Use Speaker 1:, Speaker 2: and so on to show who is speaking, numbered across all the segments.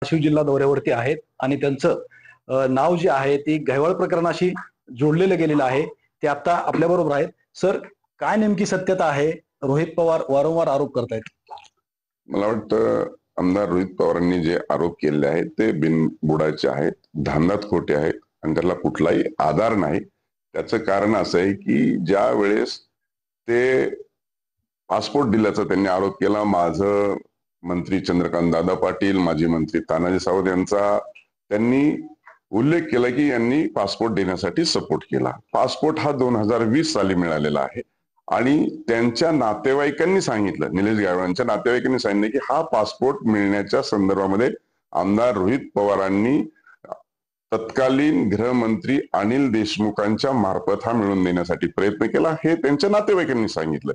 Speaker 1: धाराशिव जिल्हा दौऱ्यावरती आहेत आणि त्यांचं नाव जे आहे ते गैवाळ प्रकरणाशी जोडलेलं गेलेलं आहे. ते आता आपल्या बरोबर आहेत. सर, काय नेमकी सत्यता आहे? रोहित पवार वारंवार आरोप करतायत.
Speaker 2: मला वाटतं आमदार रोहित पवारांनी जे आरोप केलेले आहेत ते बिनबुडाचे आहेत, धांदात खोटे आहेत आणि त्याला कुठलाही आधार नाही. त्याचं कारण असं आहे की ज्या वेळेस ते पासपोर्ट दिल्याचा त्यांनी आरोप केला, माझं मंत्री चंद्रकांत दादा पाटील, माजी मंत्री तानाजी सावंत यांचा त्यांनी उल्लेख केला की यांनी पासपोर्ट देण्यासाठी सपोर्ट केला. पासपोर्ट हा 2020 साली मिळालेला आहे आणि त्यांच्या नातेवाईकांनी सांगितलं, निलेश गायवळांच्या नातेवाईकांनी सांगितलं की हा पासपोर्ट मिळण्याच्या संदर्भामध्ये आमदार रोहित पवारांनी तत्कालीन गृहमंत्री अनिल देशमुखांच्या मार्फत हा मिळवून देण्यासाठी प्रयत्न केला, हे त्यांच्या नातेवाईकांनी सांगितलं.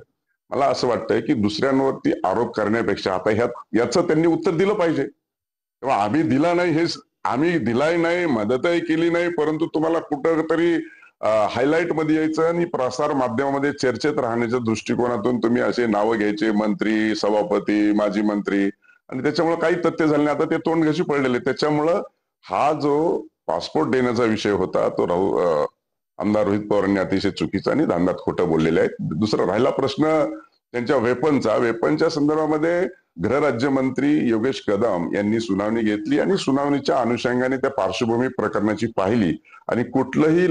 Speaker 2: मला असं वाटतंय की दुसऱ्यांवरती आरोप करण्यापेक्षा आता याचं त्यांनी उत्तर दिलं पाहिजे. तेव्हा आम्ही दिला नाही, हे आम्ही दिलाही नाही, मदतही केली नाही, परंतु तुम्हाला कुठंतरी हायलाईट मध्ये यायचं आणि प्रसार माध्यमामध्ये चर्चेत राहण्याच्या दृष्टिकोनातून तुम्ही असे नावं घ्यायचे, मंत्री, सभापती, माजी मंत्री, आणि त्याच्यामुळे काही तथ्य झाले नाही. आता ते तोंड घशी पडलेले. त्याच्यामुळं हा जो पासपोर्ट देण्याचा विषय होता तो आमदार रोहित पवारांनी अतिशय चुकीचा आणि धांदात खोटं बोललेले आहेत. दुसरा राहिला प्रश्न त्यांच्या वेपनच्या संदर्भामध्ये गृहराज्यमंत्री योगेश कदम यांनी सुनावणी घेतली आणि सुनावणीच्या अनुषंगाने त्या पार्श्वभूमी प्रकरणाची पाहिली आणि कुठलंही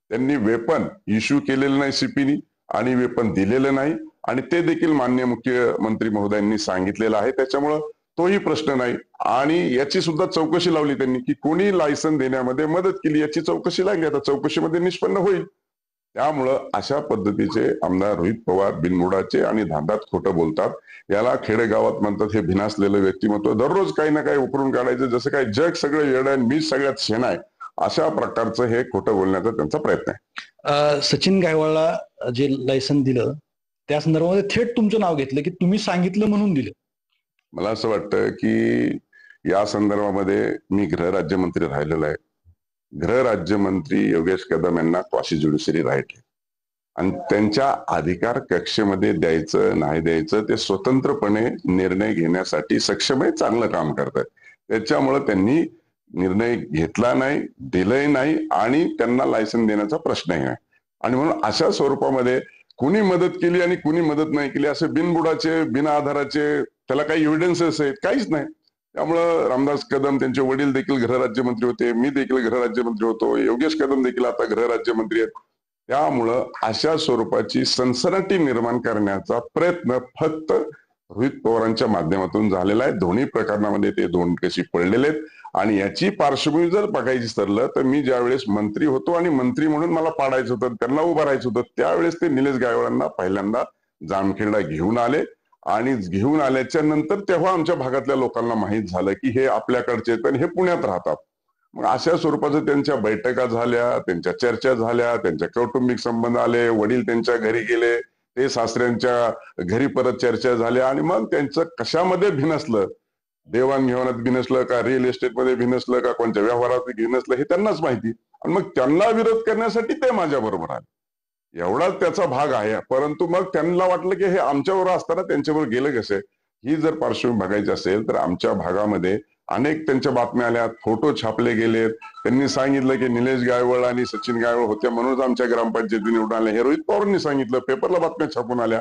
Speaker 2: त्यांनी वेपन इश्यू केलेलं नाही सीपीनी आणि वेपन दिलेलं नाही आणि ते देखील माननीय मुख्यमंत्री महोदयांनी सांगितलेलं आहे. त्याच्यामुळं तोही प्रश्न नाही आणि याची सुद्धा चौकशी लावली त्यांनी की कोणी लायसन देण्यामध्ये मदत केली याची चौकशी लागली. आता चौकशीमध्ये निष्पन्न होईल. त्यामुळं अशा पद्धतीचे आमदार रोहित पवार बिनबुडाचे आणि धांदात खोटं बोलतात. याला खेडेगावात म्हणतात हे भिनासलेलं व्यक्तिमत्व, दररोज काही ना काही उकरून काढायचं, जसं काही जग सगळं येड आहे मी सगळ्यात शेण आहे, अशा प्रकारचं हे खोटं बोलण्याचा त्यांचा प्रयत्न आहे.
Speaker 1: सचिन गायवाळला जे लायसन दिलं त्या संदर्भामध्ये थेट तुमचं नाव घेतलं की तुम्ही सांगितलं म्हणून दिलं.
Speaker 2: मला असं वाटतं की या संदर्भामध्ये मी गृहराज्यमंत्री राहिलेलो आहे. गृहराज्यमंत्री योगेश कदम यांना क्वाशी ज्युडिशरी राईट आहे आणि त्यांच्या अधिकार कक्षेमध्ये द्यायचं नाही द्यायचं ते स्वतंत्रपणे निर्णय घेण्यासाठी सक्षम आहे, चांगलं काम करतात. त्याच्यामुळं त्यांनी निर्णय घेतला नाही, दिलंही नाही आणि त्यांना लायसन देण्याचा प्रश्नही नाही. आणि म्हणून अशा स्वरूपामध्ये कुणी मदत केली आणि कुणी मदत नाही केली असे बिनबुडाचे बिना आधाराचे त्याला काही एव्हिडन्सेस आहेत काहीच नाही. त्यामुळं रामदास कदम त्यांचे वडील देखील गृहराज्यमंत्री होते, मी देखील गृहराज्यमंत्री होतो, योगेश कदम देखील आता गृहराज्यमंत्री आहेत. त्यामुळं अशा स्वरूपाची सनसनाटी निर्माण करण्याचा प्रयत्न फक्त रोहित पवारांच्या माध्यमातून झालेला आहे. दोन्ही प्रकरणामध्ये ते दोन कशी पडलेले आहेत आणि याची पार्श्वभूमी जर बघायची ठरलं तर मी ज्यावेळेस मंत्री होतो आणि मंत्री म्हणून मला पाडायचं होतं, त्यांना उभं राहायचं होतं, त्यावेळेस ते निलेश गायवळांना पहिल्यांदा जामखेडला घेऊन आले आणि घेऊन आल्याच्या नंतर तेव्हा आमच्या भागातल्या लोकांना माहित झालं की हे आपल्याकडचे आहेत आणि हे पुण्यात राहतात. मग अशा स्वरूपाचं त्यांच्या बैठका झाल्या, त्यांच्या चर्चा झाल्या, त्यांच्या कौटुंबिक संबंध आले, वडील त्यांच्या घरी गेले, ते सासऱ्यांच्या घरी परत चर्चा झाल्या आणि मग त्यांचं कशामध्ये भिनसलं, देवाणघेवाणात भिनसलं का, रिअल एस्टेटमध्ये भिनसलं का, कोणत्या व्यवहारात भिनसलं हे त्यांनाच माहिती. आणि मग त्यांना विरोध करण्यासाठी ते माझ्या बरोबर आले, एवढाच त्याचा भाग आहे. परंतु मग त्यांना वाटलं की हे आमच्याबरोबर असताना त्यांच्याबरोबर गेलं कसे. ही जर पार्श्वभूमी बघायची असेल तर आमच्या भागामध्ये अनेक त्यांच्या बातम्या आल्या, फोटो छापले गेलेत. त्यांनी सांगितलं की निलेश गायवळ आणि सचिन गायवळ होते म्हणूनच आमच्या ग्रामपंचायती निवडून आले, हे रोहित पवारांनी सांगितलं, पेपरला बातम्या छापून आल्या.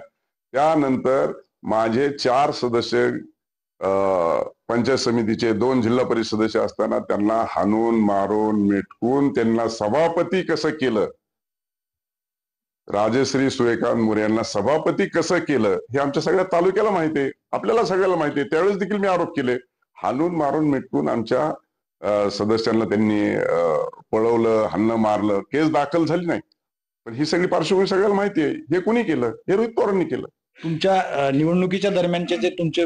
Speaker 2: त्यानंतर माझे 4 सदस्य पंचायत समितीचे 2 जिल्हा परिषद सदस्य असताना त्यांना हाणून मारून मिटकून त्यांना सभापती कसं केलं, राजश्री सूर्यकांत मोरे यांना सभापती कसं केलं हे आमच्या सगळ्या तालुक्याला माहिती आहे, आपल्याला सगळ्याला माहिती आहे. त्यावेळेस देखील मी आरोप केले. हाणून मारून मिटकून आमच्या सदस्यांना त्यांनी पळवलं, हाणलं मारलं, केस दाखल झाली नाही. पण ही सगळी पार्श्वभूमी सगळ्याला माहिती आहे. हे कोणी केलं? हे रोहित पवारांनी केलं.
Speaker 1: तुमच्या निवडणुकीच्या दरम्यानचे जे तुमचे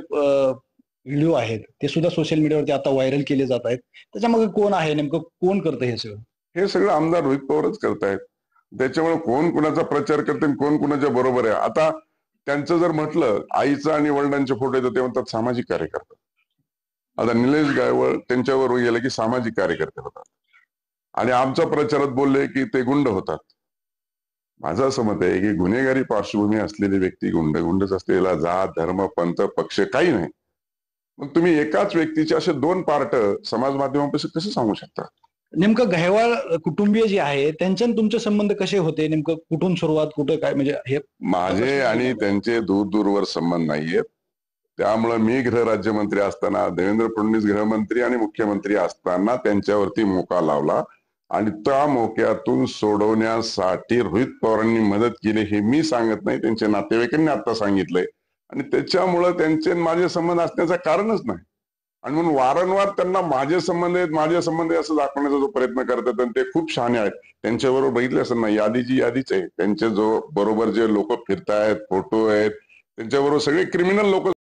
Speaker 1: व्हिडिओ आहेत ते सुद्धा सोशल मीडियावरती आता व्हायरल केले जात आहेत. त्याच्यामध्ये कोण आहे, नेमकं कोण करतं हे सगळं?
Speaker 2: हे सगळं आमदार रोहित पवारच करतायत. त्याच्यामुळे कोण कुणाचा प्रचार करते कोण कुणाच्या बरोबर आहे. आता त्यांचं जर म्हटलं आईचा आणि वडिलांचे फोटो येतात ते म्हणतात सामाजिक कार्यकर्ता. आता निलेश गायवळ त्यांच्यावर गेलं की सामाजिक कार्यकर्ते होतात आणि आमच्या प्रचारात बोलले की ते गुंड होतात. माझं असं मत आहे की गुन्हेगारी पार्श्वभूमी असलेली व्यक्ती गुंडच असते. याला जात धर्म पंथ पक्ष काही नाही. मग तुम्ही एकाच व्यक्तीचे असे दोन पार्ट समाज माध्यमांपाशी कसे सांगू शकता?
Speaker 1: नेमकं गहेवाळ कुटुंबीय जे आहे त्यांचे आणि तुमचे संबंध कसे होते, नेमकं कुठून सुरुवात, कुठं काय, म्हणजे हे
Speaker 2: माझे आणि त्यांचे दूर दूरवर संबंध नाहीयेत. त्यामुळे मी गृहराज्यमंत्री असताना, देवेंद्र फडणवीस गृहमंत्री आणि मुख्यमंत्री असताना त्यांच्यावरती मोका लावला आणि त्या मोक्यातून सोडवण्यासाठी रोहित पवारांनी मदत केली हे मी सांगत नाही, त्यांच्या नातेवाईकांनी आता सांगितलंय. आणि त्याच्यामुळं त्यांचे माझे संबंध असण्याचं कारणच नाही. आणि म्हणून वारंवार त्यांना माझे संबंध आहेत असं दाखवण्याचा जो प्रयत्न करतात, आणि ते खूप शहाणे आहेत. त्यांच्याबरोबर बघितले असं नाही, यादीची यादीच आहे. त्यांचे जो बरोबर जे लोक फिरतायत, फोटो आहेत, त्यांच्याबरोबर सगळे क्रिमिनल लोक